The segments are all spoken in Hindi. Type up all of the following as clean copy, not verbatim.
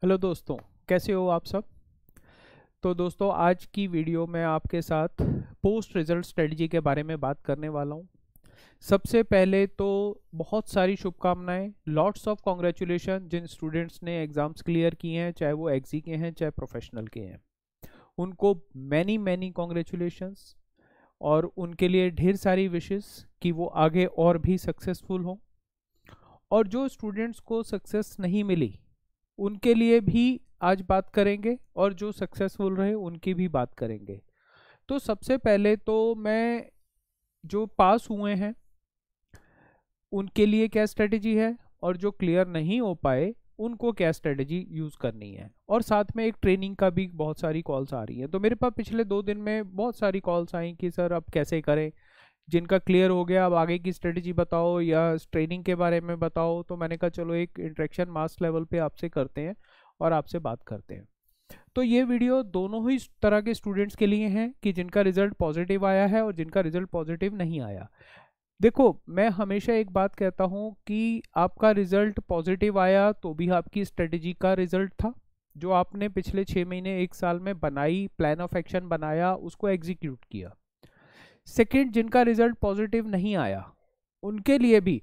हेलो दोस्तों, कैसे हो आप सब। तो दोस्तों, आज की वीडियो में आपके साथ पोस्ट रिजल्ट स्ट्रेटजी के बारे में बात करने वाला हूँ। सबसे पहले तो बहुत सारी शुभकामनाएं, लॉट्स ऑफ कॉन्ग्रेचुलेशन जिन स्टूडेंट्स ने एग्ज़ाम्स क्लियर किए हैं, चाहे वो एग्जी के हैं चाहे प्रोफेशनल के हैं, उनको मैनी मैनी कॉन्ग्रेचुलेशंस। और उनके लिए ढेर सारी विशेस कि वो आगे और भी सक्सेसफुल हों। और जो स्टूडेंट्स को सक्सेस नहीं मिली उनके लिए भी आज बात करेंगे, और जो सक्सेसफुल रहे उनकी भी बात करेंगे। तो सबसे पहले तो मैं जो पास हुए हैं उनके लिए क्या स्ट्रेटजी है, और जो क्लियर नहीं हो पाए उनको क्या स्ट्रेटजी यूज़ करनी है। और साथ में एक ट्रेनिंग का भी बहुत सारी कॉल्स आ रही हैं। तो मेरे पास पिछले 2 दिन में बहुत सारी कॉल्स आई कि सर अब कैसे करें, जिनका क्लियर हो गया अब आगे की स्ट्रेटजी बताओ या ट्रेनिंग के बारे में बताओ। तो मैंने कहा चलो एक इंटरेक्शन मास लेवल पे आपसे करते हैं और आपसे बात करते हैं। तो ये वीडियो दोनों ही तरह के स्टूडेंट्स के लिए हैं कि जिनका रिजल्ट पॉजिटिव आया है और जिनका रिजल्ट पॉजिटिव नहीं आया। देखो, मैं हमेशा एक बात कहता हूँ कि आपका रिजल्ट पॉजिटिव आया तो भी आपकी स्ट्रेटजी का रिजल्ट था। जो आपने पिछले 6 महीने 1 साल में बनाई, प्लान ऑफ एक्शन बनाया, उसको एग्जीक्यूट किया। सेकंड, जिनका रिजल्ट पॉजिटिव नहीं आया उनके लिए भी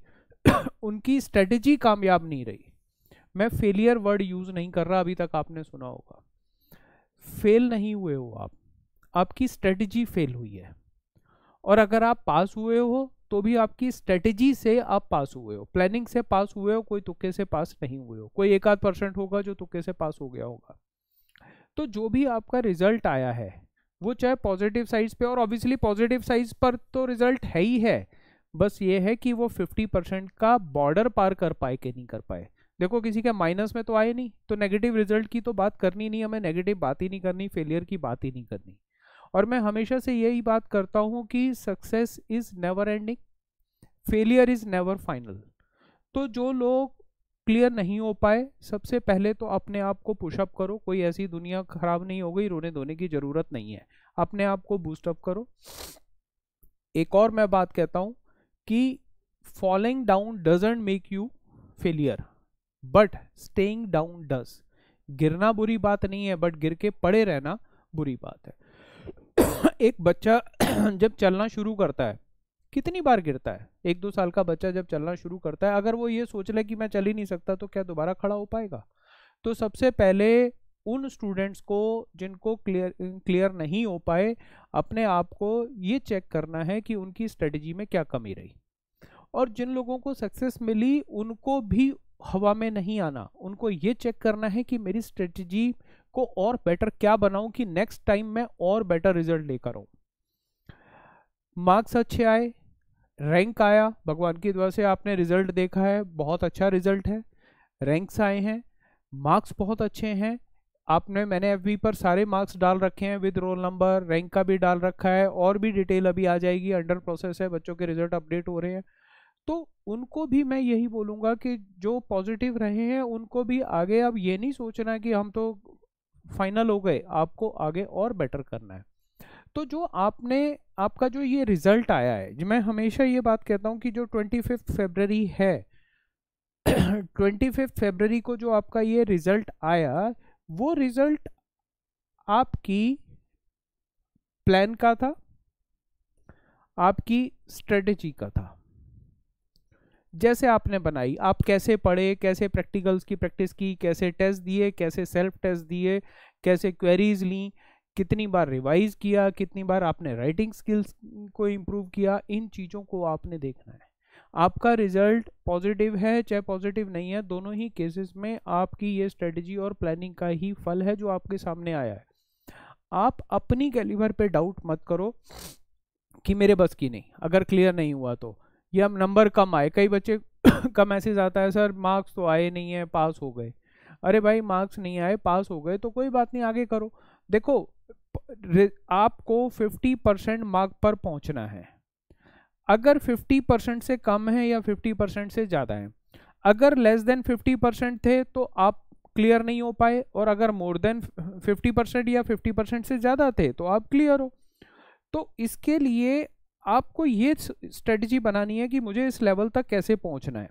उनकी स्ट्रेटजी कामयाब नहीं रही। मैं फेलियर वर्ड यूज नहीं कर रहा, अभी तक आपने सुना होगा। फेल नहीं हुए हो आप, आपकी स्ट्रेटजी फेल हुई है। और अगर आप पास हुए हो तो भी आपकी स्ट्रेटजी से आप पास हुए हो, प्लानिंग से पास हुए हो, कोई तुक्के से पास नहीं हुए हो। कोई 1-8% होगा जो तुक्के से पास हो गया होगा। तो जो भी आपका रिजल्ट आया है वो चाहे पॉजिटिव साइड्स पे, और ऑब्वियसली पॉजिटिव साइड्स पर तो रिजल्ट है ही है, बस ये है कि वो 50% का बॉर्डर पार कर पाए कि नहीं कर पाए। देखो, किसी के माइनस में तो आए नहीं, तो नेगेटिव रिजल्ट की तो बात करनी नहीं, हमें नेगेटिव बात ही नहीं करनी, फेलियर की बात ही नहीं करनी। और मैं हमेशा से यही बात करता हूँ कि success is never ending, failure is never final. तो जो लोग क्लियर नहीं हो पाए, सबसे पहले तो अपने आप को पुशअप करो। कोई ऐसी दुनिया खराब नहीं हो गई, रोने धोने की जरूरत नहीं है। अपने आप को बूस्टअप करो। एक और मैं बात कहता हूं कि falling down doesn't make you failure, but staying down does. गिरना बुरी बात नहीं है, बट गिर के पड़े रहना बुरी बात है। एक बच्चा जब चलना शुरू करता है, कितनी बार गिरता है। 1-2 साल का बच्चा जब चलना शुरू करता है, अगर वो ये सोच ले कि मैं चल ही नहीं सकता, तो क्या दोबारा खड़ा हो पाएगा। तो सबसे पहले उन स्टूडेंट्स को जिनको क्लियर नहीं हो पाए, अपने आप को ये चेक करना है कि उनकी स्ट्रेटजी में क्या कमी रही। और जिन लोगों को सक्सेस मिली उनको भी हवा में नहीं आना, उनको ये चेक करना है कि मेरी स्ट्रेटजी को और बेटर क्या बनाऊं कि नेक्स्ट टाइम मैं और बेटर रिजल्ट लेकर आऊं। मार्क्स अच्छे आए, रैंक आया, भगवान की दुआ से आपने रिजल्ट देखा है, बहुत अच्छा रिजल्ट है। रैंक्स आए हैं, मार्क्स बहुत अच्छे हैं। मैंने एफबी पर सारे मार्क्स डाल रखे हैं विद रोल नंबर, रैंक का भी डाल रखा है, और भी डिटेल अभी आ जाएगी, अंडर प्रोसेस है, बच्चों के रिजल्ट अपडेट हो रहे हैं। तो उनको भी मैं यही बोलूँगा कि जो पॉजिटिव रहे हैं उनको भी आगे अब ये नहीं सोचना कि हम तो फाइनल हो गए, आपको आगे और बेटर करना है। तो जो आपका जो ये रिजल्ट आया है, मैं हमेशा ये बात कहता हूँ कि जो 25 फरवरी है 25 फरवरी को जो आपका ये रिजल्ट आया, वो रिजल्ट आपकी प्लान का था, आपकी स्ट्रेटेजी का था। जैसे आपने बनाई, आप कैसे पढ़े, कैसे प्रैक्टिकल्स की प्रैक्टिस की, कैसे टेस्ट दिए, कैसे सेल्फ टेस्ट दिए, कैसे क्वेरीज ली, कितनी बार रिवाइज किया, कितनी बार आपने राइटिंग स्किल्स को इम्प्रूव किया, इन चीज़ों को आपने देखना है। आपका रिजल्ट पॉजिटिव है चाहे पॉजिटिव नहीं है, दोनों ही केसेस में आपकी ये स्ट्रेटजी और प्लानिंग का ही फल है जो आपके सामने आया है। आप अपनी कैलिबर पे डाउट मत करो कि मेरे बस की नहीं, अगर क्लियर नहीं हुआ तो, या नंबर कम आए। कई बच्चे का मैसेज आता है, सर मार्क्स तो आए नहीं है, पास हो गए। अरे भाई, मार्क्स नहीं आए, पास हो गए तो कोई बात नहीं, आगे करो। देखो, आपको 50% मार्क पर पहुंचना है। अगर 50% से कम है या 50% से ज़्यादा है, अगर लेस देन 50% थे तो आप क्लियर नहीं हो पाए, और अगर मोर देन 50% या 50% से ज़्यादा थे तो आप क्लियर हो। तो इसके लिए आपको ये स्ट्रेटजी बनानी है कि मुझे इस लेवल तक कैसे पहुंचना है।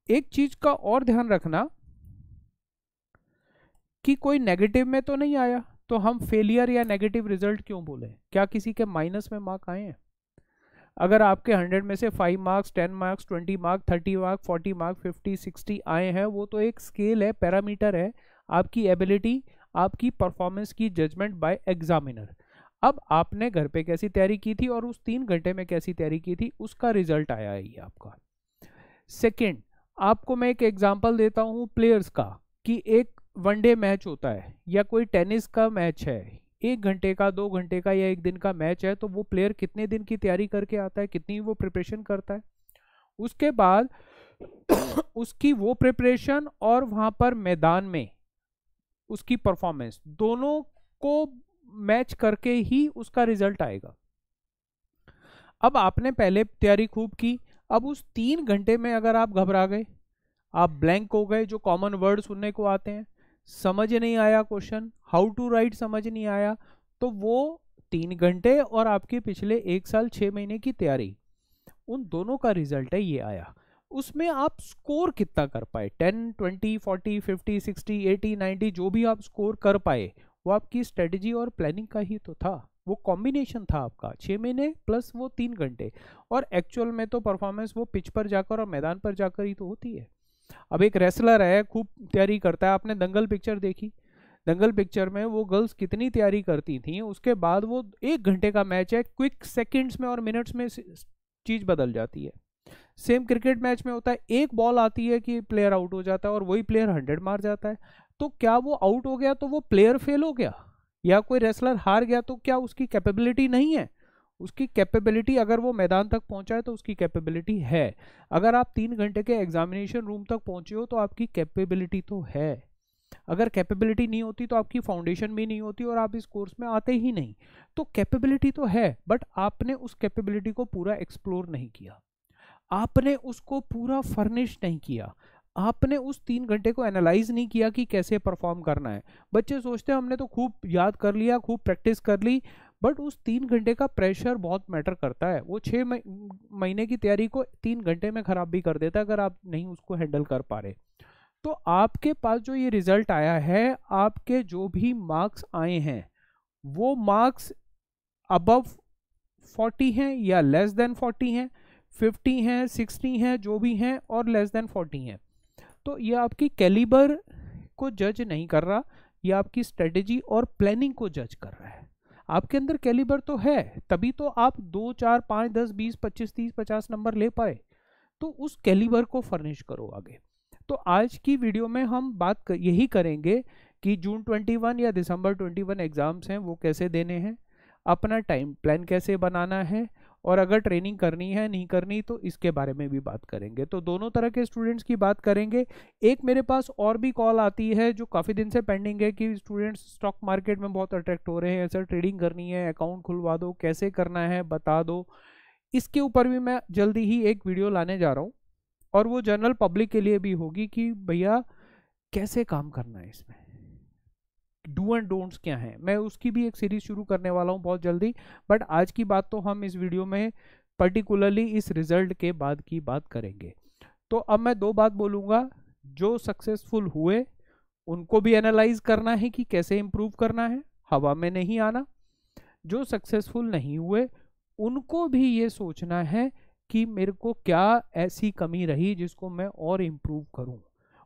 एक चीज का और ध्यान रखना कि कोई नेगेटिव में तो नहीं आया, तो हम फेलियर या नेगेटिव रिजल्ट क्यों बोले? क्या किसी के माइनस में मार्क आए हैं? अगर आपके 100 में से 5 marks, 10 marks, 20 mark, 30 mark, 40 mark, 50, 60 आए हैं, वो तो एक स्केल है, पैरामीटर है, आपकी एबिलिटी, आपकी परफॉर्मेंस की जजमेंट बाय एग्जामिनर। अब आपने घर पे कैसी तैयारी की थी और उस 3 घंटे में कैसी तैयारी की थी, उसका रिजल्ट आया है ये आपका। सेकेंड, आपको मैं एक एग्जांपल देता हूँ प्लेयर्स का, कि एक वनडे मैच होता है या कोई टेनिस का मैच है, 1 घंटे का, 2 घंटे का या 1 दिन का मैच है, तो वो प्लेयर कितने दिन की तैयारी करके आता है, कितनी वो प्रिपरेशन करता है, उसके बाद उसकी वो प्रिपरेशन और वहां पर मैदान में उसकी परफॉर्मेंस, दोनों को मैच करके ही उसका रिजल्ट आएगा। अब आपने पहले तैयारी खूब की, अब उस 3 घंटे में अगर आप घबरा गए, आप ब्लैंक हो गए, जो कॉमन वर्ड सुनने को आते हैं, समझ नहीं आया क्वेश्चन, हाउ टू राइट समझ नहीं आया, तो वो 3 घंटे और आपके पिछले 1 साल 6 महीने की तैयारी, उन दोनों का रिजल्ट है ये आया। उसमें आप स्कोर कितना कर पाए, 10, 20, 40, 50, 60, 80, 90, जो भी आप स्कोर कर पाए, वो आपकी स्ट्रेटजी और प्लानिंग का ही तो था, वो कॉम्बिनेशन था आपका 6 महीने प्लस वो 3 घंटे। और एक्चुअल में तो परफॉर्मेंस वो पिच पर जाकर और मैदान पर जाकर ही तो होती है। अब एक रेसलर है, खूब तैयारी करता है, आपने दंगल पिक्चर देखी, दंगल पिक्चर में वो गर्ल्स कितनी तैयारी करती थी, उसके बाद वो 1 घंटे का मैच है, क्विक सेकंड्स में और मिनट्स में चीज बदल जाती है। सेम क्रिकेट मैच में होता है, एक बॉल आती है कि प्लेयर आउट हो जाता है और वही प्लेयर 100 मार जाता है, तो क्या वो आउट हो गया तो वो प्लेयर फेल हो गया, या कोई रेसलर हार गया तो क्या उसकी कैपेबिलिटी नहीं है? उसकी कैपेबिलिटी, अगर वो मैदान तक पहुंचा है तो उसकी कैपेबिलिटी है। अगर आप 3 घंटे के एग्जामिनेशन रूम तक पहुंचे हो तो आपकी कैपेबिलिटी तो है। अगर कैपेबिलिटी नहीं होती तो आपकी फाउंडेशन भी नहीं होती और आप इस कोर्स में आते ही नहीं। तो कैपेबिलिटी तो है, बट आपने उस कैपेबिलिटी को पूरा एक्सप्लोर नहीं किया, आपने उसको पूरा फर्निश नहीं किया, आपने उस 3 घंटे को एनालाइज नहीं किया कि कैसे परफॉर्म करना है। बच्चे सोचते हैं हमने तो खूब याद कर लिया, खूब प्रैक्टिस कर ली, बट उस 3 घंटे का प्रेशर बहुत मैटर करता है। वो 6 महीने की तैयारी को 3 घंटे में खराब भी कर देता है अगर आप नहीं उसको हैंडल कर पा रहे। तो आपके पास जो ये रिजल्ट आया है, आपके जो भी मार्क्स आए हैं वो मार्क्स अबव 40 हैं या लेस देन 40 हैं, 50 हैं, 60 हैं, जो भी हैं, और लेस देन 40 हैं। तो ये आपकी कैलिबर को जज नहीं कर रहा, ये आपकी स्ट्रेटेजी और प्लानिंग को जज कर रहा है। आपके अंदर कैलिबर तो है, तभी तो आप 2, 4, 5, 10, 20, 25, 30, 50 नंबर ले पाए। तो उस कैलिबर को फर्निश करो आगे। तो आज की वीडियो में हम यही करेंगे कि जून 21 या दिसंबर 21 एग्जाम्स हैं वो कैसे देने हैं, अपना टाइम प्लान कैसे बनाना है, और अगर ट्रेनिंग करनी है नहीं करनी तो इसके बारे में भी बात करेंगे। तो दोनों तरह के स्टूडेंट्स की बात करेंगे। एक मेरे पास और भी कॉल आती है जो काफ़ी दिन से पेंडिंग है कि स्टूडेंट्स स्टॉक मार्केट में बहुत अट्रैक्ट हो रहे हैं, सर ट्रेडिंग करनी है, अकाउंट खुलवा दो, कैसे करना है बता दो। इसके ऊपर भी मैं जल्दी ही एक वीडियो लाने जा रहा हूँ, और वो जनरल पब्लिक के लिए भी होगी कि भैया कैसे काम करना है, इसमें डू एंड डोंट्स क्या हैं। मैं उसकी भी एक सीरीज शुरू करने वाला हूं बहुत जल्दी, बट आज की बात तो हम इस वीडियो में पर्टिकुलरली इस रिजल्ट के बाद की बात करेंगे। तो अब मैं 2 बात बोलूंगा, जो सक्सेसफुल हुए उनको भी एनालाइज करना है कि कैसे इंप्रूव करना है, हवा में नहीं आना। जो सक्सेसफुल नहीं हुए उनको भी ये सोचना है कि मेरे को क्या ऐसी कमी रही जिसको मैं और इम्प्रूव करूं,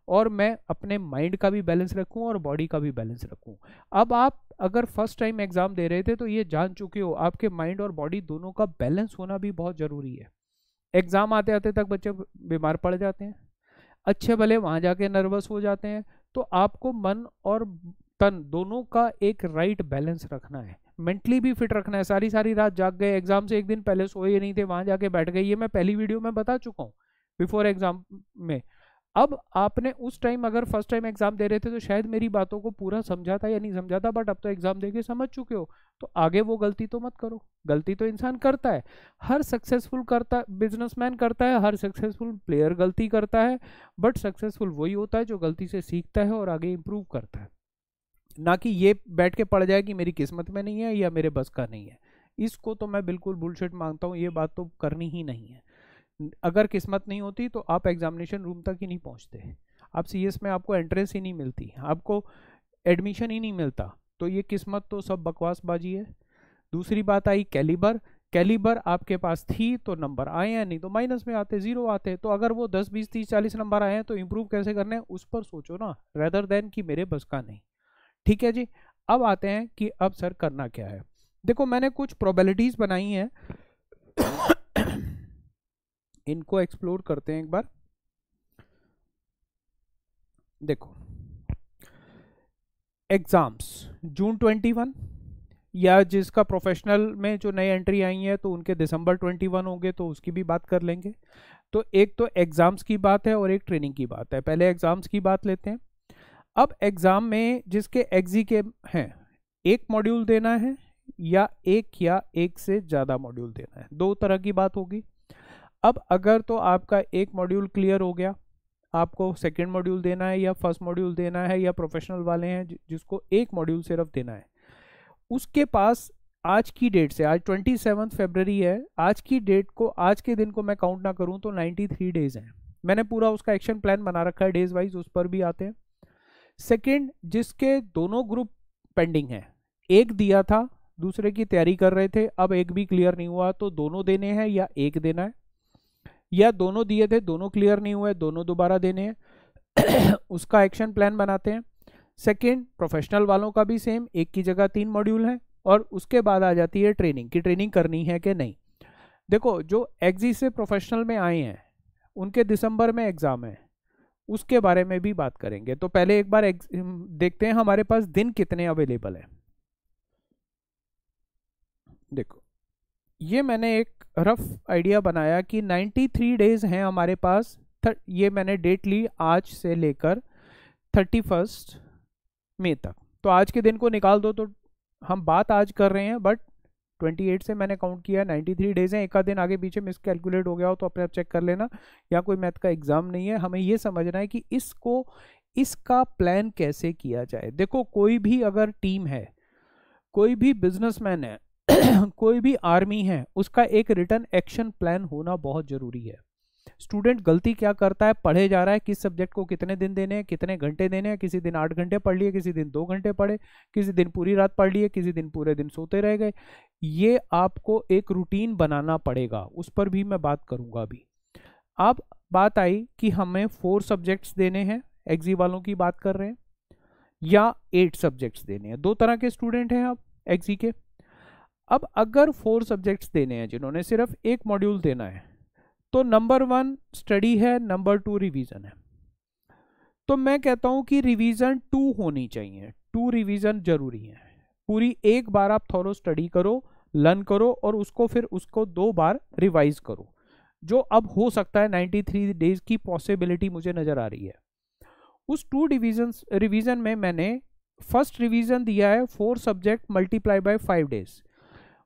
और मैं अपने माइंड का भी बैलेंस रखूं और बॉडी का भी बैलेंस रखूं। अब आप अगर फर्स्ट टाइम एग्जाम दे रहे थे तो ये जान चुके हो आपके माइंड और बॉडी दोनों का बैलेंस होना भी बहुत ज़रूरी है। एग्जाम आते आते तक बच्चे बीमार पड़ जाते हैं, अच्छे भले वहाँ जाके नर्वस हो जाते हैं। तो आपको मन और तन दोनों का एक राइट बैलेंस रखना है, मेंटली भी फिट रखना है। सारी सारी रात जाग गए, एग्जाम से 1 दिन पहले सोए नहीं थे, वहाँ जाके बैठ गए, ये मैं पहली वीडियो में बता चुका हूँ बिफोर एग्जाम में। अब आपने उस टाइम अगर फर्स्ट टाइम एग्जाम दे रहे थे तो शायद मेरी बातों को पूरा समझा था या नहीं समझा था, बट अब तो एग्जाम दे के समझ चुके हो, तो आगे वो गलती तो मत करो। गलती तो इंसान करता है, हर सक्सेसफुल करता बिजनेसमैन करता है, हर सक्सेसफुल प्लेयर गलती करता है, बट सक्सेसफुल वही होता है जो गलती से सीखता है और आगे इंप्रूव करता है, ना कि ये बैठ के पड़ जाए कि मेरी किस्मत में नहीं है या मेरे बस का नहीं है। इसको तो मैं बिल्कुल बुलशिट मानता हूँ, ये बात तो करनी ही नहीं है। अगर किस्मत नहीं होती तो आप एग्जामिनेशन रूम तक ही नहीं पहुंचते, आप सीएस में आपको एंट्रेंस ही नहीं मिलती, आपको एडमिशन ही नहीं मिलता, तो ये किस्मत तो सब बकवासबाजी है। दूसरी बात आई कैलिबर, कैलिबर आपके पास थी तो नंबर आए हैं, नहीं तो माइनस में आते, जीरो आते। तो अगर वो 10 20 30 40 नंबर आए हैं तो इंप्रूव कैसे करने हैं उस पर सोचो ना, रेदर देन कि मेरे बस का नहीं। ठीक है जी। अब आते हैं कि अब सर करना क्या है। देखो मैंने कुछ प्रोबेबिलिटीज बनाई हैं इनको एक्सप्लोर करते हैं एक बार। देखो एग्जाम्स जून 21, या जिसका प्रोफेशनल में जो नई एंट्री आई है तो उनके दिसंबर 21 होंगे, तो उसकी भी बात कर लेंगे। तो एक तो एग्जाम्स की बात है और एक ट्रेनिंग की बात है। पहले एग्जाम्स की बात लेते हैं। अब एग्जाम में जिसके एग्जी के हैं, एक मॉड्यूल देना है या एक से ज़्यादा मॉड्यूल देना है, दो तरह की बात होगी। अब अगर तो आपका एक मॉड्यूल क्लियर हो गया, आपको सेकेंड मॉड्यूल देना है या फर्स्ट मॉड्यूल देना है, या प्रोफेशनल वाले हैं जिसको एक मॉड्यूल सिर्फ देना है, उसके पास आज की डेट से, आज 27 फरवरी है, आज की डेट को, आज के दिन को मैं काउंट ना करूं तो 93 डेज हैं। मैंने पूरा उसका एक्शन प्लान बना रखा है डेज वाइज, उस पर भी आते हैं। सेकेंड, जिसके दोनों ग्रुप पेंडिंग है, एक दिया था दूसरे की तैयारी कर रहे थे, अब एक भी क्लियर नहीं हुआ तो दोनों देने हैं या एक देना है, या दोनों दिए थे दोनों क्लियर नहीं हुए दोनों दोबारा देने हैं उसका एक्शन प्लान बनाते हैं। सेकेंड, प्रोफेशनल वालों का भी सेम, एक की जगह 3 मॉड्यूल हैं। और उसके बाद आ जाती है ट्रेनिंग की, ट्रेनिंग करनी है कि नहीं। देखो जो एग्जी से प्रोफेशनल में आए हैं उनके दिसंबर में एग्जाम है, उसके बारे में भी बात करेंगे। तो पहले एक बार देखते हैं हमारे पास दिन कितने अवेलेबल है। देखो ये मैंने एक रफ आइडिया बनाया कि 93 डेज हैं हमारे पास। ये मैंने डेट ली आज से लेकर 31 मई तक। तो आज के दिन को निकाल दो, तो हम बात आज कर रहे हैं बट 28 से मैंने काउंट किया, 93 डेज हैं। एक आध दिन आगे पीछे मिस कैलकुलेट हो गया हो तो अपने आप चेक कर लेना, या कोई मैथ का एग्जाम नहीं है। हमें ये समझना है कि इसका प्लान कैसे किया जाए। देखो कोई भी अगर टीम है, कोई भी बिजनेसमैन है कोई भी आर्मी है, उसका एक रिटर्न एक्शन प्लान होना बहुत जरूरी है। स्टूडेंट गलती क्या करता है, पढ़े जा रहा है, किस सब्जेक्ट को कितने दिन देने हैं, कितने घंटे देने हैं, किसी दिन 8 घंटे पढ़ लिए, किसी दिन 2 घंटे पढ़े, किसी दिन पूरी रात पढ़ लिए, किसी दिन पूरे दिन सोते रह गए। ये आपको एक रूटीन बनाना पड़ेगा, उस पर भी मैं बात करूंगा अभी। अब बात आई कि हमें 4 सब्जेक्ट्स देने हैं, एग्जी वालों की बात कर रहे हैं, या 8 सब्जेक्ट्स देने हैं। दो तरह के स्टूडेंट हैं अब एग्जी के। अब अगर 4 सब्जेक्ट्स देने हैं जिन्होंने सिर्फ एक मॉड्यूल देना है, तो नंबर 1 स्टडी है, नंबर 2 रिवीजन है। तो मैं कहता हूं कि रिवीजन 2 होनी चाहिए, 2 रिवीजन जरूरी है। पूरी एक बार आप थोरो स्टडी करो, लर्न करो, और उसको 2 बार रिवाइज करो, जो अब हो सकता है 93 डेज की पॉसिबिलिटी मुझे नजर आ रही है। उस 2 रिवीजन में मैंने फर्स्ट रिवीजन दिया है 4 सब्जेक्ट मल्टीप्लाई बाय 5 डेज,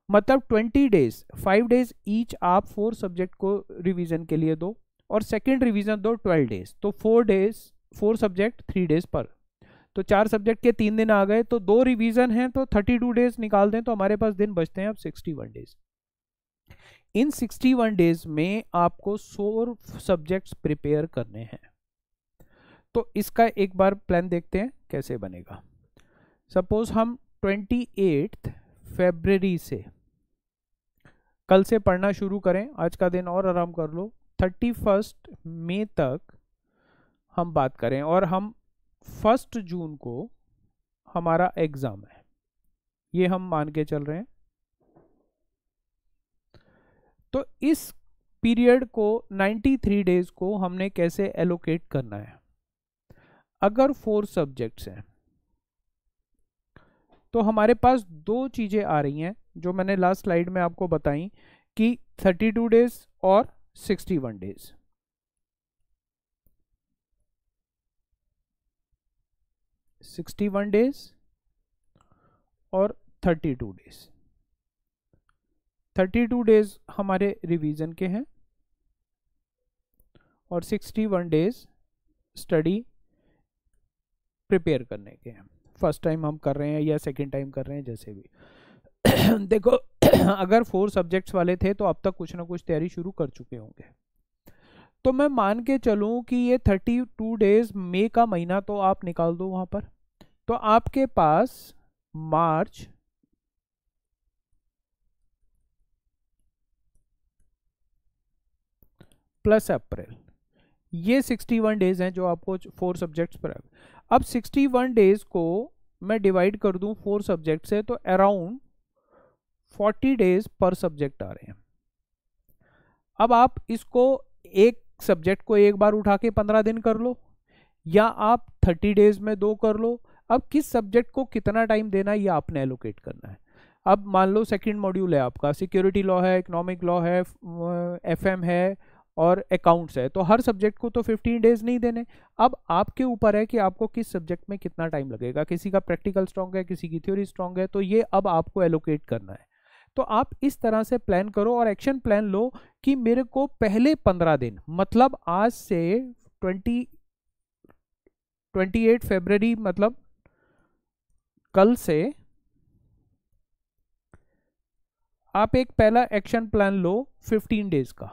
मतलब 20 डेज, 5 डेज ईच आप 4 सब्जेक्ट को रिवीजन के लिए दो, और सेकेंड रिवीजन दो 12 डेज। तो 4 सब्जेक्ट 3 डेज पर, तो 4 सब्जेक्ट के 3 दिन आ गए, तो 2 रिवीजन हैं तो 32 डेज निकाल दें तो हमारे पास दिन बचते हैं अब 61 डेज। इन 61 डेज में आपको 4 सब्जेक्ट्स प्रिपेयर करने हैं। तो इसका एक बार प्लान देखते हैं कैसे बनेगा। सपोज हम 28 फरवरी से, कल से पढ़ना शुरू करें, आज का दिन और आराम कर लो, 31 मई तक हम बात करें, और हम 1 जून को हमारा एग्जाम है, ये हम मान के चल रहे हैं। तो इस पीरियड को 93 डेज को हमने कैसे एलोकेट करना है। अगर 4 सब्जेक्ट्स हैं तो हमारे पास 2 चीजें आ रही हैं जो मैंने लास्ट स्लाइड में आपको बताई कि 32 डेज और 61 डेज। और 32 डेज। 32 डेज हमारे रिवीजन के हैं और 61 डेज स्टडी प्रिपेयर करने के हैं। फर्स्ट टाइम हम कर रहे हैं या सेकेंड टाइम कर रहे हैं, जैसे भी देखो अगर 4 सब्जेक्ट्स वाले थे तो अब तक कुछ ना कुछ तैयारी शुरू कर चुके होंगे। तो मैं मान के चलूं कि ये 32 डेज, मई का महीना तो आप निकाल दो वहां पर, तो आपके पास मार्च प्लस अप्रैल, ये 61 डेज हैं जो आपको 4 सब्जेक्ट्स पर। अब 61 डेज को मैं डिवाइड कर दूं 4 सब्जेक्ट से, तो अराउंड 40 डेज पर सब्जेक्ट आ रहे हैं। अब आप इसको एक सब्जेक्ट को एक बार उठा के 15 दिन कर लो, या आप 30 डेज में 2 कर लो। अब किस सब्जेक्ट को कितना टाइम देना है ये आपने एलोकेट करना है। अब मान लो सेकंड मॉड्यूल है आपका, सिक्योरिटी लॉ है, इकोनॉमिक लॉ है, एफएम है और अकाउंट्स है, तो हर सब्जेक्ट को तो 15 डेज नहीं देने। अब आपके ऊपर है कि आपको किस सब्जेक्ट में कितना टाइम लगेगा। किसी का प्रैक्टिकल स्ट्रांग है, किसी की थ्योरी स्ट्रांग है, तो ये अब आपको एलोकेट करना है। तो आप इस तरह से प्लान करो और एक्शन प्लान लो कि मेरे को पहले 15 दिन, मतलब आज से 28 फरवरी, मतलब कल से आप एक पहला एक्शन प्लान लो 15 डेज का।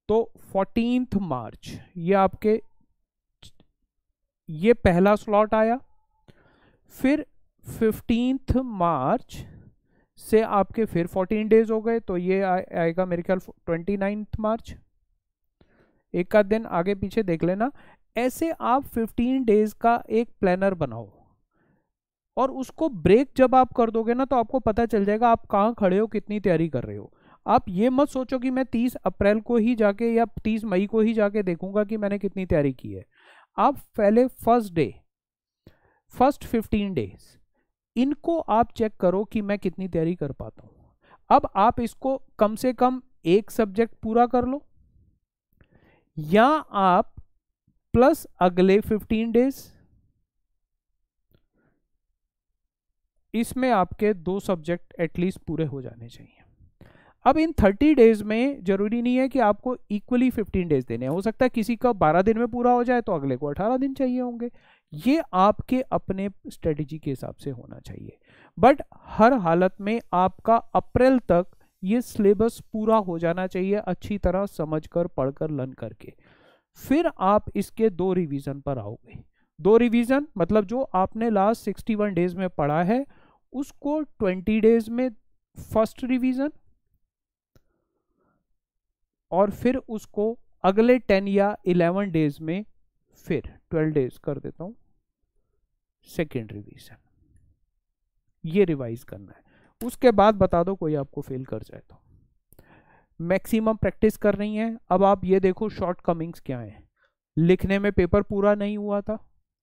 तो 14 मार्च ये आपके, ये पहला स्लॉट आया। फिर 15 मार्च से आपके फिर 14 डेज हो गए, तो ये आएगा मेरे ख्याल 29 मार्च। एक का दिन आगे पीछे देख लेना। ऐसे आप 15 डेज का एक प्लानर बनाओ और उसको ब्रेक जब आप कर दोगे ना, तो आपको पता चल जाएगा आप कहाँ खड़े हो, कितनी तैयारी कर रहे हो। आप ये मत सोचो कि मैं 30 अप्रैल को ही जाके या 30 मई को ही जाके देखूंगा कि मैंने कितनी तैयारी की है। आप पहले फर्स्ट 15 डेज इनको आप चेक करो कि मैं कितनी तैयारी कर पाता हूं। अब आप इसको कम से कम एक सब्जेक्ट पूरा कर लो, या आप प्लस अगले 15 डेज, इसमें आपके 2 सब्जेक्ट एटलीस्ट पूरे हो जाने चाहिए। अब इन 30 डेज में जरूरी नहीं है कि आपको इक्वली 15 डेज देने हैं। हो सकता है किसी का 12 दिन में पूरा हो जाए तो अगले को 18 दिन चाहिए होंगे। ये आपके अपने स्ट्रेटेजी के हिसाब से होना चाहिए। बट हर हालत में आपका अप्रैल तक ये सिलेबस पूरा हो जाना चाहिए, अच्छी तरह समझकर, पढ़कर, लर्न करके। फिर आप इसके 2 रिवीजन पर आओगे। 2 रिवीजन मतलब जो आपने लास्ट 61 डेज में पढ़ा है उसको 20 डेज में फर्स्ट रिवीजन, और फिर उसको अगले 10 या 11 डेज में, फिर 12 डेज कर देता हूं, सेकेंड रिवीजन। ये रिवाइज करना है। उसके बाद बता दो कोई आपको फेल कर जाए तो। मैक्सिमम प्रैक्टिस कर रही है। अब आप ये देखो शॉर्ट कमिंग्स क्या है। लिखने में पेपर पूरा नहीं हुआ था,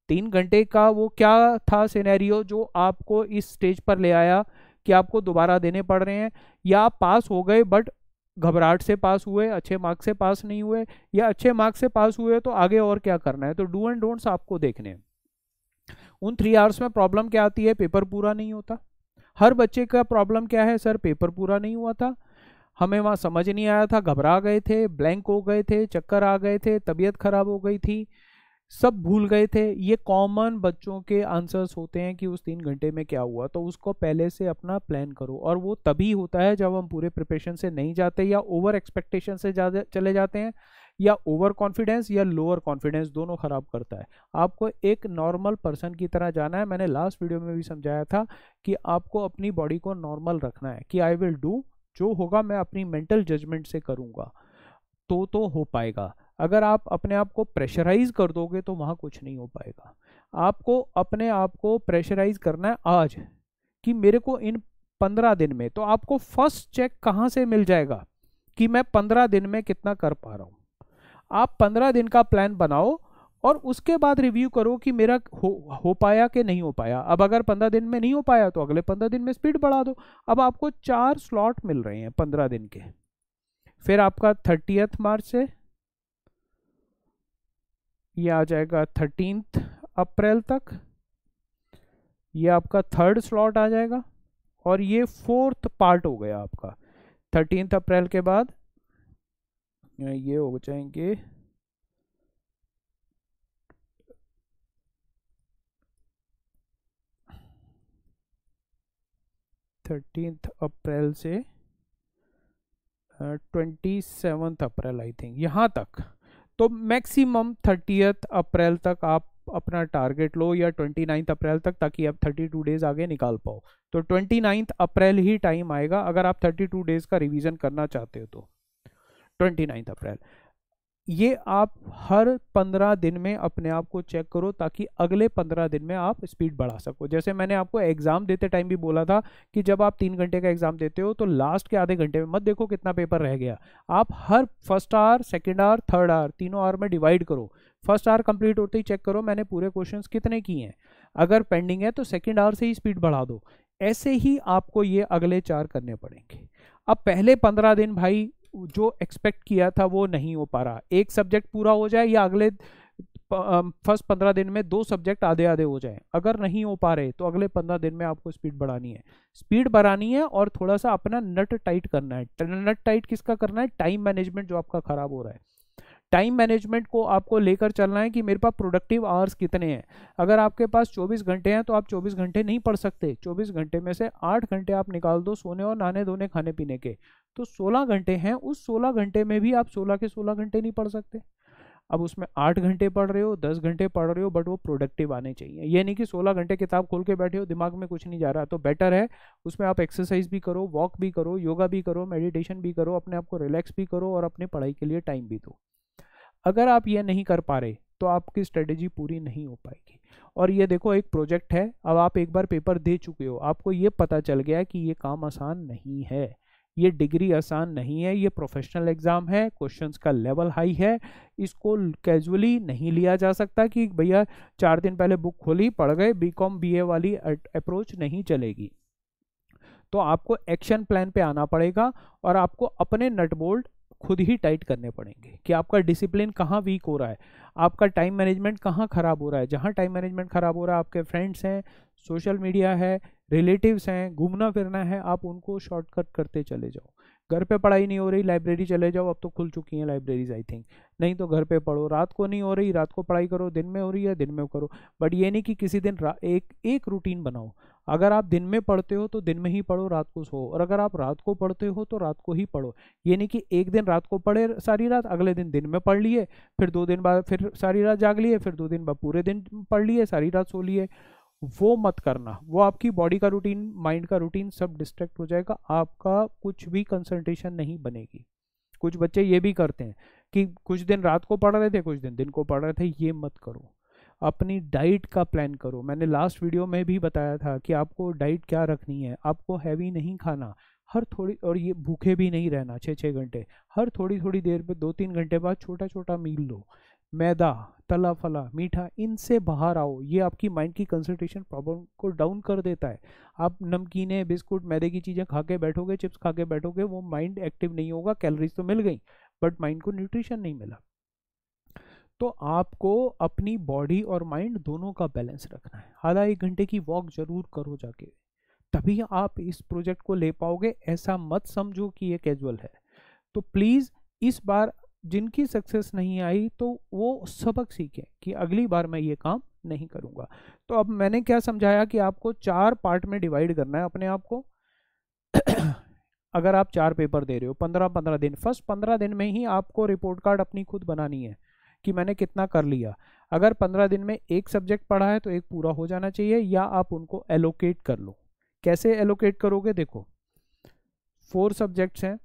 3 घंटे का वो क्या था सिनेरियो जो आपको इस स्टेज पर ले आया कि आपको दोबारा देने पड़ रहे हैं, या आप पास हो गए बट घबराहट से पास हुए, अच्छे मार्क्स से पास नहीं हुए, या अच्छे मार्क्स से पास हुए तो आगे और क्या करना है। तो डू एंड डोंट्स आपको देखने हैं। उन 3 आवर्स में प्रॉब्लम क्या आती है, पेपर पूरा नहीं होता। हर बच्चे का प्रॉब्लम क्या है, सर पेपर पूरा नहीं हुआ था, हमें वहाँ समझ नहीं आया था, घबरा गए थे, ब्लैंक हो गए थे, चक्कर आ गए थे, तबीयत खराब हो गई थी, सब भूल गए थे। ये कॉमन बच्चों के आंसर्स होते हैं कि उस 3 घंटे में क्या हुआ। तो उसको पहले से अपना प्लान करो, और वो तभी होता है जब हम पूरे प्रिपरेशन से नहीं जाते, या ओवर एक्सपेक्टेशन से चले जाते हैं, या ओवर कॉन्फिडेंस या लोअर कॉन्फिडेंस दोनों खराब करता है। आपको एक नॉर्मल पर्सन की तरह जाना है। मैंने लास्ट वीडियो में भी समझाया था कि आपको अपनी बॉडी को नॉर्मल रखना है, कि आई विल डू, जो होगा मैं अपनी मेंटल जजमेंट से करूँगा तो हो पाएगा। अगर आप अपने आप को प्रेशराइज कर दोगे तो वहाँ कुछ नहीं हो पाएगा। आपको अपने आप को प्रेशराइज करना है आज कि मेरे को इन 15 दिन में, तो आपको फर्स्ट चेक कहाँ से मिल जाएगा कि मैं 15 दिन में कितना कर पा रहा हूँ। आप 15 दिन का प्लान बनाओ और उसके बाद रिव्यू करो कि मेरा हो पाया कि नहीं हो पाया। अब अगर 15 दिन में नहीं हो पाया तो अगले 15 दिन में स्पीड बढ़ा दो। अब आपको 4 स्लॉट मिल रहे हैं 15 दिन के। फिर आपका 30 मार्च से ये आ जाएगा 13 अप्रैल तक, ये आपका 3rd स्लॉट आ जाएगा, और ये 4th पार्ट हो गया आपका। 13 अप्रैल के बाद ये हो जाएंगे 13 अप्रैल से 27 अप्रैल आई थिंक, यहाँ तक। तो मैक्सिमम 30 अप्रैल तक आप अपना टारगेट लो या 29 अप्रैल तक, ताकि आप 32 डेज आगे निकाल पाओ। तो 29 अप्रैल ही टाइम आएगा अगर आप 32 डेज का रिवीजन करना चाहते हो तो 29 अप्रैल। ये आप हर 15 दिन में अपने आप को चेक करो, ताकि अगले 15 दिन में आप स्पीड बढ़ा सको। जैसे मैंने आपको एग्जाम देते टाइम भी बोला था कि जब आप 3 घंटे का एग्जाम देते हो तो लास्ट के आधे घंटे में मत देखो कितना पेपर रह गया, आप हर first hour, second hour, third hour, तीनों आवर में डिवाइड करो। फर्स्ट आवर कंप्लीट होते ही चेक करो मैंने पूरे क्वेश्चंस कितने किए हैं, अगर पेंडिंग है तो सेकेंड आवर से ही स्पीड बढ़ा दो। ऐसे ही आपको ये अगले 4 करने पड़ेंगे। अब पहले 15 दिन भाई जो एक्सपेक्ट किया था वो नहीं हो पा रहा, एक सब्जेक्ट पूरा हो जाए या अगले फर्स्ट 15 दिन में 2 सब्जेक्ट आधे आधे हो जाए, अगर नहीं हो पा रहे तो अगले 15 दिन में आपको स्पीड बढ़ानी है। स्पीड बढ़ानी है और थोड़ा सा अपना नट टाइट करना है। नट टाइट किसका करना है? टाइम मैनेजमेंट जो आपका खराब हो रहा है, टाइम मैनेजमेंट को आपको लेकर चलना है कि मेरे पास प्रोडक्टिव आवर्स कितने हैं। अगर आपके पास 24 घंटे हैं तो आप 24 घंटे नहीं पढ़ सकते, 24 घंटे में से 8 घंटे आप निकाल दो सोने और नहाने धोने खाने पीने के, तो 16 घंटे हैं। उस 16 घंटे में भी आप 16 के 16 घंटे नहीं पढ़ सकते। अब उसमें 8 घंटे पढ़ रहे हो, 10 घंटे पढ़ रहे हो, बट वो प्रोडक्टिव आने चाहिए। ये नहीं कि 16 घंटे किताब खोल के बैठे हो, दिमाग में कुछ नहीं जा रहा, तो बेटर है उसमें आप एक्सरसाइज भी करो, वॉक भी करो, योगा भी करो, मेडिटेशन भी करो, अपने आप को रिलैक्स भी करो और अपनी पढ़ाई के लिए टाइम भी दो। अगर आप ये नहीं कर पा रहे तो आपकी स्ट्रेटेजी पूरी नहीं हो पाएगी। और ये देखो एक प्रोजेक्ट है, अब आप एक बार पेपर दे चुके हो, आपको ये पता चल गया कि ये काम आसान नहीं है, ये डिग्री आसान नहीं है, ये प्रोफेशनल एग्जाम है, क्वेश्चंस का लेवल हाई है, इसको कैजुअली नहीं लिया जा सकता कि भैया 4 दिन पहले बुक खोली पढ़ गए, बीकॉम बीए वाली अप्रोच नहीं चलेगी। तो आपको एक्शन प्लान पे आना पड़ेगा और आपको अपने नट बोल्ट खुद ही टाइट करने पड़ेंगे कि आपका डिसिप्लिन कहाँ वीक हो रहा है, आपका टाइम मैनेजमेंट कहाँ खराब हो रहा है। जहाँ टाइम मैनेजमेंट खराब हो रहा है, आपके फ्रेंड्स हैं, सोशल मीडिया है, रिलेटिव्स हैं, घूमना फिरना है, आप उनको शॉर्टकट करते चले जाओ। घर पे पढ़ाई नहीं हो रही, लाइब्रेरी चले जाओ, अब तो खुल चुकी हैं लाइब्रेरीज आई थिंक, नहीं तो घर पे पढ़ो। रात को नहीं हो रही, रात को पढ़ाई करो, दिन में हो रही है दिन में करो, बट ये नहीं कि किसी दिन एक रूटीन बनाओ। अगर आप दिन में पढ़ते हो तो दिन में ही पढ़ो, रात को सो, और अगर आप रात को पढ़ते हो तो रात को ही पढ़ो। ये नहीं कि एक दिन रात को पढ़े सारी रात, अगले दिन में पढ़ लिए, फिर 2 दिन बाद फिर सारी रात जाग लिए, फिर 2 दिन बाद पूरे दिन पढ़ लिए, सारी रात सो लिए। वो मत करना, वो आपकी बॉडी का रूटीन, माइंड का रूटीन सब डिस्ट्रैक्ट हो जाएगा, आपका कुछ भी कंसंट्रेशन नहीं बनेगी। कुछ बच्चे ये भी करते हैं कि कुछ दिन रात को पढ़ रहे थे, कुछ दिन को पढ़ रहे थे, ये मत करो। अपनी डाइट का प्लान करो। मैंने लास्ट वीडियो में भी बताया था कि आपको डाइट क्या रखनी है, आपको हैवी नहीं खाना, हर थोड़ी, और ये भूखे भी नहीं रहना 6-6 घंटे, हर थोड़ी थोड़ी देर पे 2-3 घंटे बाद छोटा छोटा मील लो। मैदा, तला फला, मीठा, इनसे बाहर आओ, ये आपकी माइंड की कंसंट्रेशन प्रॉब्लम को डाउन कर देता है। आप नमकीने, बिस्कुट, मैदे की चीज़ें खा के बैठोगे, चिप्स खा के बैठोगे, वो माइंड एक्टिव नहीं होगा। कैलोरीज तो मिल गई बट माइंड को न्यूट्रिशन नहीं मिला। तो आपको अपनी बॉडी और माइंड दोनों का बैलेंस रखना है। आधा 1 घंटे की वॉक जरूर करो जाके, तभी आप इस प्रोजेक्ट को ले पाओगे। ऐसा मत समझो कि ये कैजुअल है। तो प्लीज़ इस बार जिनकी सक्सेस नहीं आई तो वो सबक सीखें कि अगली बार मैं ये काम नहीं करूँगा। तो अब मैंने क्या समझाया कि आपको 4 पार्ट में डिवाइड करना है अपने आप को। अगर आप 4 पेपर दे रहे हो 15-15 दिन, फर्स्ट 15 दिन में ही आपको रिपोर्ट कार्ड अपनी खुद बनानी है कि मैंने कितना कर लिया। अगर 15 दिन में एक सब्जेक्ट पढ़ा है तो एक पूरा हो जाना चाहिए, या आप उनको एलोकेट कर लो। कैसे एलोकेट करोगे? देखो 4 सब्जेक्ट्स हैं,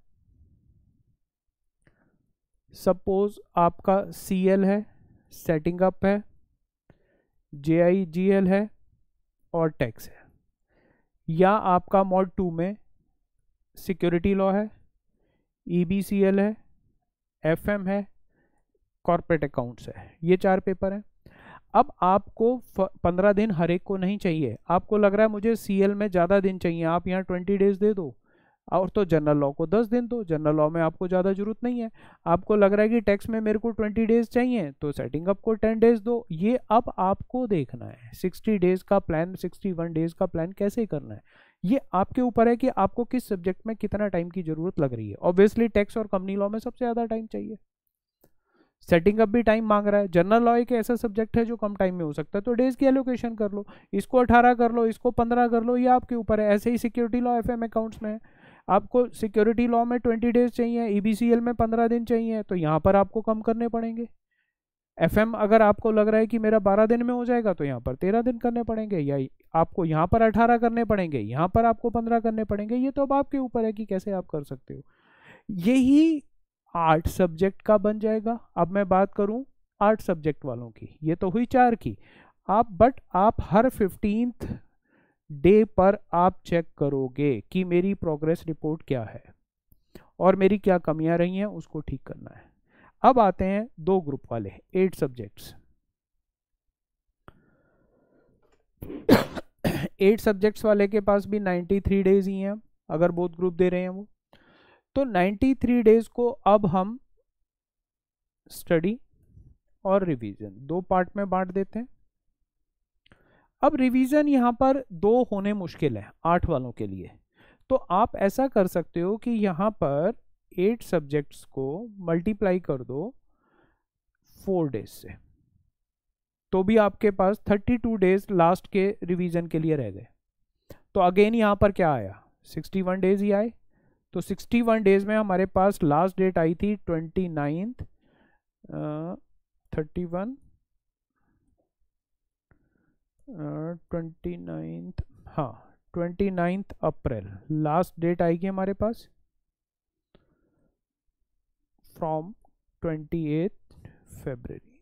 सपोज आपका CL है, सेटिंग अप है, JIGL है और टैक्स है, या आपका मॉड 2 में सिक्योरिटी लॉ है, EBCL है, FM है, कॉर्पोरेट अकाउंट्स है। ये 4 पेपर हैं। अब आपको 15 दिन हर एक को नहीं चाहिए। आपको लग रहा है मुझे CL में ज़्यादा दिन चाहिए, आप यहाँ 20 डेज दे दो, और तो जनरल लॉ को 10 दिन दो। जनरल लॉ में आपको ज़्यादा जरूरत नहीं है। आपको लग रहा है कि टैक्स में मेरे को 20 डेज चाहिए, तो सेटिंग अप को 10 डेज दो। ये अब आपको देखना है 60 डेज का प्लान, 61 डेज का प्लान कैसे करना है, ये आपके ऊपर है कि आपको किस सब्जेक्ट में कितना टाइम की जरूरत लग रही है। ऑब्वियसली टैक्स और कंपनी लॉ में सबसे ज़्यादा टाइम चाहिए, सेटिंग अप भी टाइम मांग रहा है। जनरल लॉ एक ऐसा सब्जेक्ट है जो कम टाइम में हो सकता है, तो डेज की एलोकेशन कर लो, इसको 18 कर लो, इसको 15 कर लो, ये आपके ऊपर है। ऐसे ही सिक्योरिटी लॉ FM अकाउंट्स में है, आपको सिक्योरिटी लॉ में 20 डेज चाहिए, EBCL में 15 दिन चाहिए, तो यहाँ पर आपको कम करने पड़ेंगे। FM अगर आपको लग रहा है कि मेरा 12 दिन में हो जाएगा तो यहाँ पर 13 दिन करने पड़ेंगे, या आपको यहाँ पर 18 करने पड़ेंगे, यहाँ पर आपको 15 करने पड़ेंगे। ये तो अब आपके ऊपर है कि कैसे आप कर सकते हो। यही 8 सब्जेक्ट का बन जाएगा। अब मैं बात करूं 8 सब्जेक्ट वालों की, ये तो हुई 4 की। बट आप हर 15th डे पर आप चेक करोगे कि मेरी प्रोग्रेस रिपोर्ट क्या है और मेरी क्या कमियां रही हैं, उसको ठीक करना है। अब आते हैं 2 ग्रुप वाले, 8 सब्जेक्ट्स। 8 सब्जेक्ट्स वाले के पास भी 93 डेज ही हैं अगर बोथ ग्रुप दे रहे हैं वो। तो 93 डेज को अब हम स्टडी और रिवीजन 2 पार्ट में बांट देते हैं। अब रिवीजन यहां पर 2 होने मुश्किल है 8 वालों के लिए। तो आप ऐसा कर सकते हो कि यहां पर 8 सब्जेक्ट्स को मल्टीप्लाई कर दो 4 डेज से, तो भी आपके पास 32 डेज लास्ट के रिवीजन के लिए रह गए। तो अगेन यहां पर क्या आया, 61 डेज ही आए। तो 61 डेज में हमारे पास लास्ट डेट आई थी 29th 31 29th, हाँ 29th अप्रैल लास्ट डेट आएगी हमारे पास, फ्रॉम 28th फरवरी।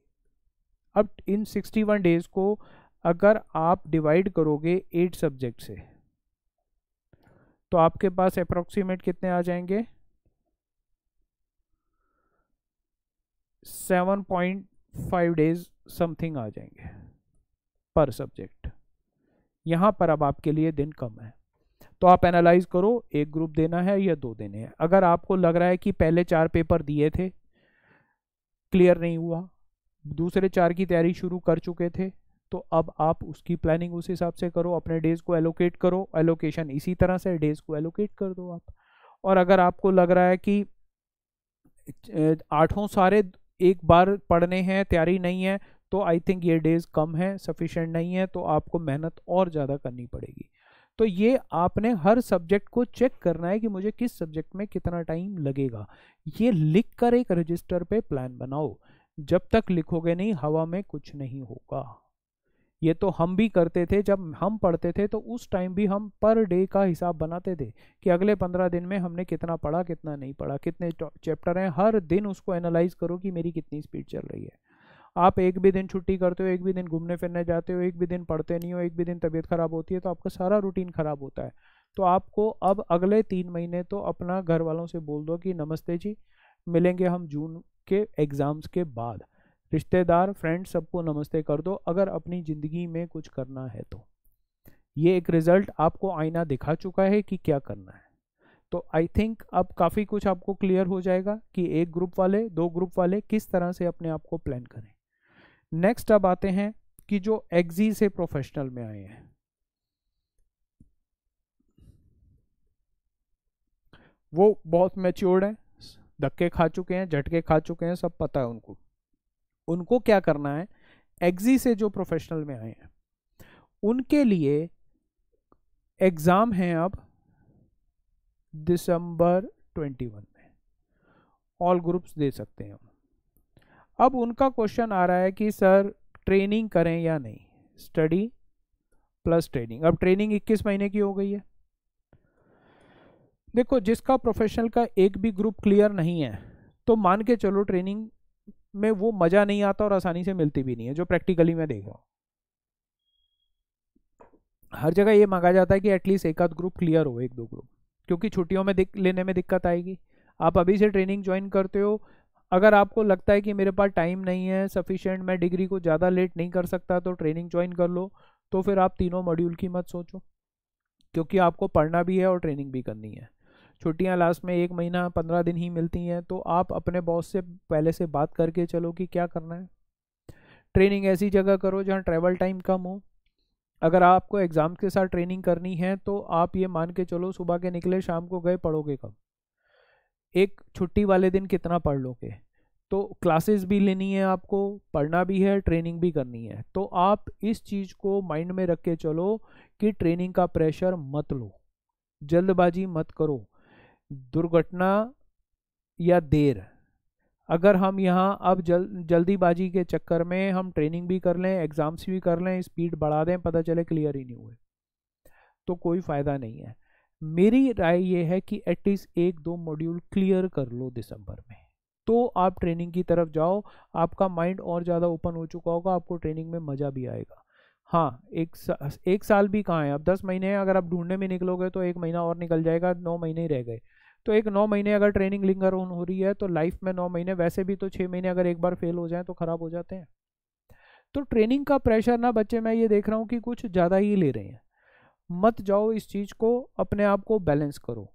अब इन 61 डेज को अगर आप डिवाइड करोगे 8 सब्जेक्ट से तो आपके पास अप्रोक्सीमेट कितने आ जाएंगे, 7.5 डेज समथिंग आ जाएंगे पर सब्जेक्ट। यहां पर अब आपके लिए दिन कम है। तो आप एनालाइज करो, एक ग्रुप देना है या 2 देने हैं। अगर आपको लग रहा है कि पहले 4 पेपर दिए थे, क्लियर नहीं हुआ, दूसरे 4 की तैयारी शुरू कर चुके थे, तो अब आप उसकी प्लानिंग उस हिसाब से करो, अपने डेज को एलोकेट करो। एलोकेशन इसी तरह से डेज को एलोकेट कर दो आप। और अगर आपको लग रहा है कि 8 सारे एक बार पढ़ने हैं, तैयारी नहीं है, तो आई थिंक ये डेज कम है, सफिशिएंट नहीं है, तो आपको मेहनत और ज़्यादा करनी पड़ेगी। तो ये आपने हर सब्जेक्ट को चेक करना है कि मुझे किस सब्जेक्ट में कितना टाइम लगेगा। ये लिख कर एक रजिस्टर पे प्लान बनाओ। जब तक लिखोगे नहीं, हवा में कुछ नहीं होगा। ये तो हम भी करते थे, जब हम पढ़ते थे तो उस टाइम भी हम पर डे का हिसाब बनाते थे कि अगले 15 दिन में हमने कितना पढ़ा, कितना नहीं पढ़ा, कितने चैप्टर हैं। हर दिन उसको एनालाइज करो कि मेरी कितनी स्पीड चल रही है। आप एक भी दिन छुट्टी करते हो, एक भी दिन घूमने फिरने जाते हो, एक भी दिन पढ़ते नहीं हो, एक भी दिन तबीयत खराब होती है, तो आपका सारा रूटीन खराब होता है। तो आपको अब अगले 3 महीने तो अपना घर वालों से बोल दो कि नमस्ते जी, मिलेंगे हम जून के एग्ज़ाम्स के बाद। रिश्तेदार, फ्रेंड्स, सबको नमस्ते कर दो अगर अपनी ज़िंदगी में कुछ करना है तो। ये एक रिजल्ट आपको आईना दिखा चुका है कि क्या करना है। तो आई थिंक अब काफ़ी कुछ आपको क्लियर हो जाएगा कि एक ग्रुप वाले, 2 ग्रुप वाले किस तरह से अपने आप को प्लान करें। नेक्स्ट अब आते हैं कि जो एग्जी से प्रोफेशनल में आए हैं, वो बहुत मैच्योर्ड हैं, धक्के खा चुके हैं, झटके खा चुके हैं, सब पता है उनको। उनको क्या करना है, एग्जी से जो प्रोफेशनल में आए हैं उनके लिए एग्जाम है अब दिसंबर 21 में। ऑल ग्रुप्स दे सकते हैं हम। अब उनका क्वेश्चन आ रहा है कि सर ट्रेनिंग करें या नहीं, स्टडी प्लस ट्रेनिंग। अब ट्रेनिंग 21 महीने की हो गई है। देखो, जिसका प्रोफेशनल का एक भी ग्रुप क्लियर नहीं है तो मान के चलो ट्रेनिंग में वो मजा नहीं आता और आसानी से मिलती भी नहीं है, जो प्रैक्टिकली मैं देख रहा हूँ। हर जगह ये मांगा जाता है कि एटलीस्ट एक आध ग्रुप क्लियर हो, 1-2 ग्रुप, क्योंकि छुट्टियों में लेने में दिक्कत आएगी। आप अभी से ट्रेनिंग ज्वाइन करते हो, अगर आपको लगता है कि मेरे पास टाइम नहीं है सफिशिएंट, मैं डिग्री को ज़्यादा लेट नहीं कर सकता, तो ट्रेनिंग ज्वाइन कर लो। तो फिर आप तीनों मॉड्यूल की मत सोचो, क्योंकि आपको पढ़ना भी है और ट्रेनिंग भी करनी है। छुट्टियां लास्ट में 1 महीना 15 दिन ही मिलती हैं, तो आप अपने बॉस से पहले से बात करके चलो कि क्या करना है। ट्रेनिंग ऐसी जगह करो जहाँ ट्रैवल टाइम कम हो। अगर आपको एग्ज़ाम के साथ ट्रेनिंग करनी है तो आप ये मान के चलो सुबह के निकले, शाम को गए, पढ़ोगे कब? एक छुट्टी वाले दिन कितना पढ़ लोगे? तो क्लासेस भी लेनी है आपको, पढ़ना भी है, ट्रेनिंग भी करनी है। तो आप इस चीज़ को माइंड में रख के चलो कि ट्रेनिंग का प्रेशर मत लो, जल्दबाजी मत करो। दुर्घटना या देर अगर हम यहाँ अब जल्दीबाजी के चक्कर में हम ट्रेनिंग भी कर लें, एग्जाम्स भी कर लें, स्पीड बढ़ा दें, पता चले क्लियर ही नहीं हुए, तो कोई फ़ायदा नहीं है। मेरी राय ये है कि एटलीस्ट 1-2 मॉड्यूल क्लियर कर लो दिसंबर में, तो आप ट्रेनिंग की तरफ जाओ, आपका माइंड और ज़्यादा ओपन हो चुका होगा, आपको ट्रेनिंग में मज़ा भी आएगा। हाँ, एक साल भी कहाँ है, अब 10 महीने हैं, अगर आप ढूंढने में निकलोगे तो 1 महीना और निकल जाएगा, 9 महीने ही रह गए। तो एक 9 महीने अगर ट्रेनिंग लिंगर ऑन हो रही है तो लाइफ में 9 महीने, वैसे भी तो 6 महीने अगर एक बार फेल हो जाए तो ख़राब हो जाते हैं। तो ट्रेनिंग का प्रेशर ना बच्चे, मैं ये देख रहा हूँ कि कुछ ज़्यादा ही ले रहे हैं। मत जाओ इस चीज़ को, अपने आप को बैलेंस करो।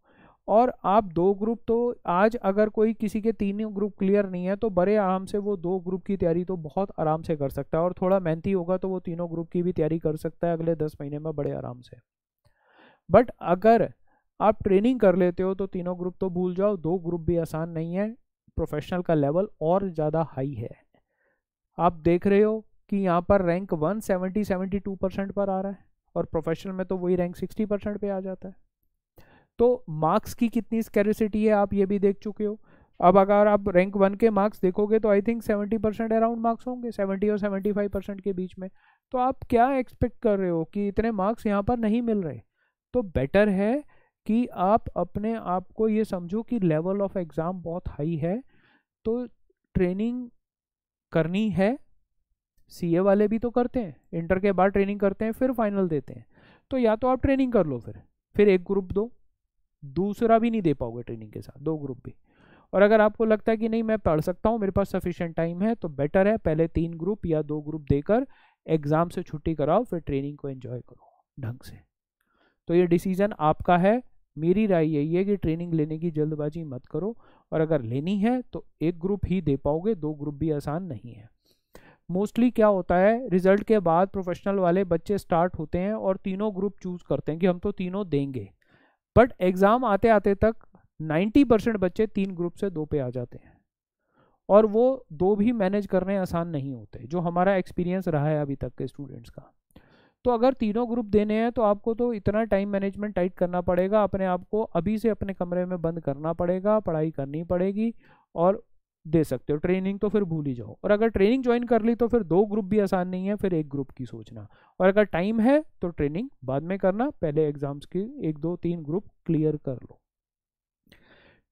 और आप 2 ग्रुप, तो आज अगर कोई किसी के 3 ग्रुप क्लियर नहीं है तो बड़े आराम से वो 2 ग्रुप की तैयारी तो बहुत आराम से कर सकता है, और थोड़ा मेहनती होगा तो वो 3 ग्रुप की भी तैयारी कर सकता है अगले 10 महीने में बड़े आराम से। बट अगर आप ट्रेनिंग कर लेते हो तो 3 ग्रुप तो भूल जाओ, 2 ग्रुप भी आसान नहीं है, प्रोफेशनल का लेवल और ज़्यादा हाई है। आप देख रहे हो कि यहाँ पर रैंक 170-72% पर आ रहा है, और प्रोफेशनल में तो वही रैंक 60% पे आ जाता है। तो मार्क्स की कितनी स्कैरिसिटी है आप ये भी देख चुके हो। अब अगर आप रैंक 1 के मार्क्स देखोगे तो आई थिंक 70% अराउंड मार्क्स होंगे, 70 और 75% के बीच में। तो आप क्या एक्सपेक्ट कर रहे हो कि इतने मार्क्स यहाँ पर नहीं मिल रहे? तो बेटर है कि आप अपने आप को ये समझो कि लेवल ऑफ एग्ज़ाम बहुत हाई है, तो ट्रेनिंग करनी है। सीए वाले भी तो करते हैं, इंटर के बाद ट्रेनिंग करते हैं फिर फाइनल देते हैं। तो या तो आप ट्रेनिंग कर लो, फिर एक ग्रुप दो, दूसरा भी नहीं दे पाओगे ट्रेनिंग के साथ, 2 ग्रुप भी। और अगर आपको लगता है कि नहीं मैं पढ़ सकता हूँ, मेरे पास सफिशिएंट टाइम है, तो बेटर है पहले 3 ग्रुप या 2 ग्रुप देकर एग्जाम से छुट्टी कराओ, फिर ट्रेनिंग को एंजॉय करो ढंग से। तो ये डिसीजन आपका है। मेरी राय यही है कि ट्रेनिंग लेने की जल्दबाजी मत करो, और अगर लेनी है तो 1 ग्रुप ही दे पाओगे, 2 ग्रुप भी आसान नहीं है। मोस्टली क्या होता है, रिजल्ट के बाद प्रोफेशनल वाले बच्चे स्टार्ट होते हैं और 3 ग्रुप चूज करते हैं कि हम तो 3 देंगे, बट एग्जाम आते आते तक 90% बच्चे 3 ग्रुप से 2 पे आ जाते हैं, और वो 2 भी मैनेज करने आसान नहीं होते, जो हमारा एक्सपीरियंस रहा है अभी तक के स्टूडेंट्स का। तो अगर 3 ग्रुप देने हैं तो आपको तो इतना टाइम मैनेजमेंट टाइट करना पड़ेगा, अपने आप को अभी से अपने कमरे में बंद करना पड़ेगा, पढ़ाई करनी पड़ेगी, और दे सकते हो। ट्रेनिंग तो फिर भूल ही जाओ, और अगर ट्रेनिंग ज्वाइन कर ली तो फिर 2 ग्रुप भी आसान नहीं है, फिर 1 ग्रुप की सोचना। और अगर टाइम है तो ट्रेनिंग बाद में करना, पहले एग्जाम्स की 1-2-3 ग्रुप क्लियर कर लो।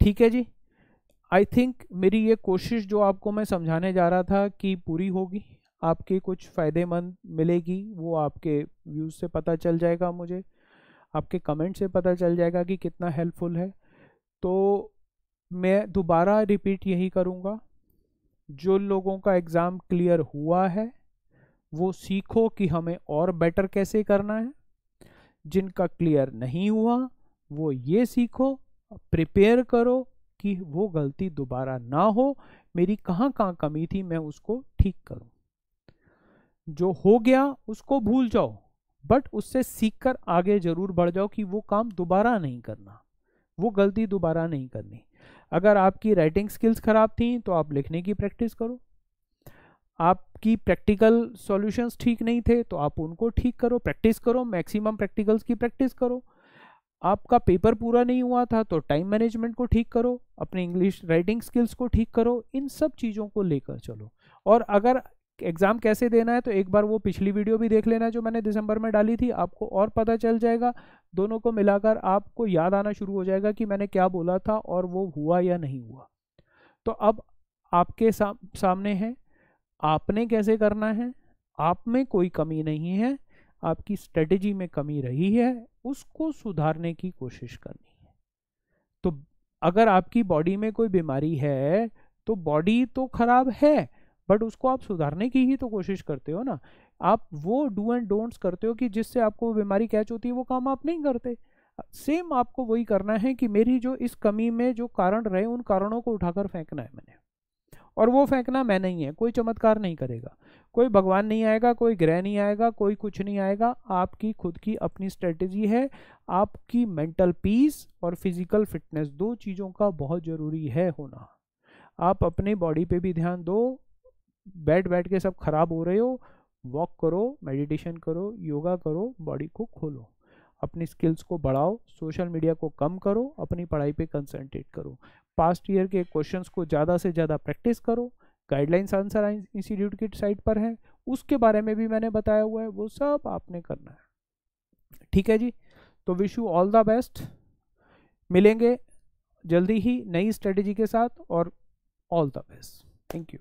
ठीक है जी, आई थिंक मेरी ये कोशिश जो आपको मैं समझाने जा रहा था कि पूरी होगी, आपके कुछ फ़ायदेमंद मिलेगी, वो आपके व्यूज़ से पता चल जाएगा, मुझे आपके कमेंट से पता चल जाएगा कि कितना हेल्पफुल है। तो मैं दोबारा रिपीट यही करूँगा, जो लोगों का एग्ज़ाम क्लियर हुआ है वो सीखो कि हमें और बेटर कैसे करना है। जिनका क्लियर नहीं हुआ वो ये सीखो, प्रिपेयर करो कि वो गलती दोबारा ना हो, मेरी कहाँ कहाँ कमी थी मैं उसको ठीक करूं। जो हो गया उसको भूल जाओ, बट उससे सीखकर आगे जरूर बढ़ जाओ कि वो काम दोबारा नहीं करना, वो गलती दोबारा नहीं करनी। अगर आपकी राइटिंग स्किल्स खराब थी तो आप लिखने की प्रैक्टिस करो, आपकी प्रैक्टिकल सॉल्यूशंस ठीक नहीं थे तो आप उनको ठीक करो, प्रैक्टिस करो, मैक्सिमम प्रैक्टिकल्स की प्रैक्टिस करो। आपका पेपर पूरा नहीं हुआ था तो टाइम मैनेजमेंट को ठीक करो, अपनी इंग्लिश राइटिंग स्किल्स को ठीक करो, इन सब चीज़ों को लेकर चलो। और अगर एग्ज़ाम कैसे देना है तो एक बार वो पिछली वीडियो भी देख लेना जो मैंने दिसंबर में डाली थी, आपको और पता चल जाएगा। दोनों को मिलाकर आपको याद आना शुरू हो जाएगा कि मैंने क्या बोला था और वो हुआ या नहीं हुआ। तो अब आपके सामने है, आपने कैसे करना है। आप में कोई कमी नहीं है, आपकी स्ट्रेटेजी में कमी रही है, उसको सुधारने की कोशिश करनी है। तो अगर आपकी बॉडी में कोई बीमारी है तो बॉडी तो खराब है, बट उसको आप सुधारने की ही तो कोशिश करते हो ना। आप वो डू एंड डोंट्स करते हो कि जिससे आपको बीमारी कैच होती है, वो काम आप नहीं करते। सेम आपको वही करना है कि मेरी जो इस कमी में जो कारण रहे उन कारणों को उठाकर फेंकना है मैंने, और वो फेंकना मैं नहीं है, कोई चमत्कार नहीं करेगा, कोई भगवान नहीं आएगा, कोई ग्रह नहीं आएगा, कोई कुछ नहीं आएगा। आपकी खुद की अपनी स्ट्रेटेजी है। आपकी मेंटल पीस और फिजिकल फिटनेस, 2 चीज़ों का बहुत ज़रूरी है होना। आप अपनी बॉडी पे भी ध्यान दो, बैठ बैठ के सब खराब हो रहे हो, वॉक करो, मेडिटेशन करो, योगा करो, बॉडी को खोलो, अपनी स्किल्स को बढ़ाओ, सोशल मीडिया को कम करो, अपनी पढ़ाई पे कंसंट्रेट करो। पास्ट ईयर के क्वेश्चंस को ज़्यादा से ज़्यादा प्रैक्टिस करो। गाइडलाइंस आंसर इंस्टीट्यूट की साइट पर है, उसके बारे में भी मैंने बताया हुआ है, वो सब आपने करना है। ठीक है जी, तो wish you all the best. मिलेंगे जल्दी ही नई स्ट्रेटेजी के साथ, और all the best. Thank you.